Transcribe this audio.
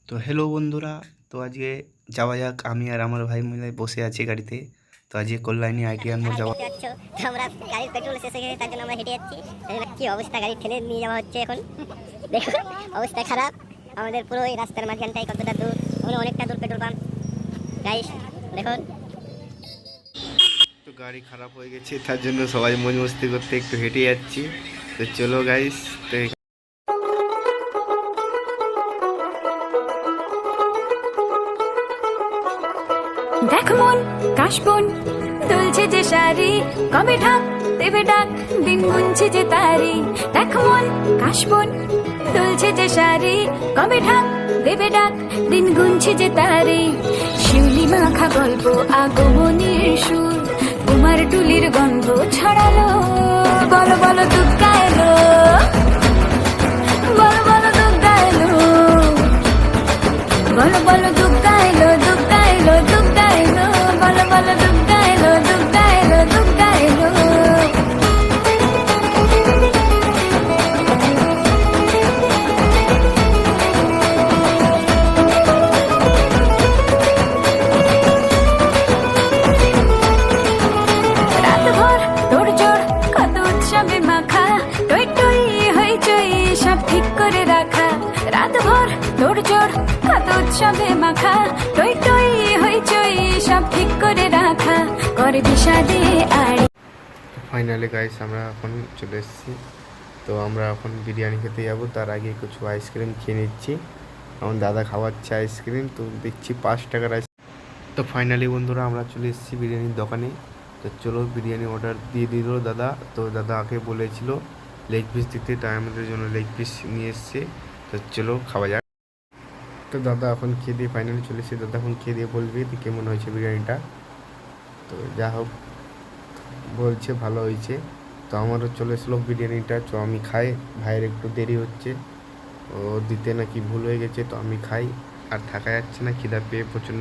তো হ্যালো বন্ধুরা, তো আজকে যাওয়া যাক। আমি আর আমার ভাই মিলে বসে আছি গাড়িতে। তো আজকে কল্যাণী আইটিআর মোড় যাওয়া। দেখতে পাচ্ছ তো আমরা গাড়ির পেট্রোল শেষ হয়ে গেছে, তার জন্য আমরা হেঁটে যাচ্ছি। কি অবস্থা, গাড়ি ঠেলে নিয়ে যাওয়া হচ্ছে এখন। দেখো অবস্থা খারাপ আমাদের পুরো এই রাস্তার মাঝখানটাই কতটা দূর, অনেকটা দূর পেট্রোল পাম্প গাইস দেখুন। তো গাড়ি খারাপ হয়ে গেছে, তার জন্য সবাই মজ মস্তি করতে একটু হেঁটে যাচ্ছি। তো চলো গাইস। তো দেখ মন কাশবন দুলছে যে শাড়ি, কবে ঢাক দেবে ডাক, দিন গুনছে যে তারি। দেখ মন কাশবন দুলছে যে শাড়ি, কবে ঢাক দেবে ডাক, দিন গুনছে যে তারি। শিউলি মাখা গল্প আগমনীর সুর, কুমার টুলির গন্ধ ছড়ালো। বলো বলো দুর্গা এলো, বলো বলো দুর্গা এলো, বলো বলো দুর্গা এলো, দুর্গা এলো, দুর্গা এলো, বলো বলো দুর্গা এলো, দুর্গা এলো, দুর্গা এলো। রাতভর তোড়জোড় কত উৎসবে মাখা, টই টই হইচই সব ঠিক করে রাখা। রাতভর তোড়জোড় কত উৎসবে মাখা, টই টই হইচই সব ঠিক করে রাখা। করে বিষাদে আড়ি। ফাইনালি গাইস আমরা এখন চলে এসেছি। তো আমরা এখন বিরিয়ানি খেতে যাবো, তার আগে কিছু আইসক্রিম খেয়ে নিচ্ছি। আমার দাদা খাওয়াচ্ছে আইসক্রিম, তো দেখছি 5 টাকার আইসক্রিম। তো ফাইনালি বন্ধুরা আমরা চলে এসেছি বিরিয়ানির দোকানে। তো চলো বিরিয়ানি অর্ডার দিয়ে দিল দাদা। তো দাদা আগে বলেছিল লেগ পিস দিতে, তাই আমাদের জন্য লেগ পিস নিয়ে এসছে। তো চলো খাওয়া যাক। তো দাদা এখন খেয়ে দিয়ে ফাইনালি চলে এসেছে। দাদা এখন খেয়ে দিয়ে বলবে যে কেমন হয়েছে বিরিয়ানিটা। তো যা হোক বলছে ভালো হয়েছে। তো আমারও চলে এসলো বিরিয়ানিটা, তো আমি খাই। ভাইয়ের একটু দেরি হচ্ছে, ও দিতে নাকি ভুল হয়ে গেছে, তো আমি খাই। আর থাকা যাচ্ছে না, খিদা পেয়ে প্রচণ্ড।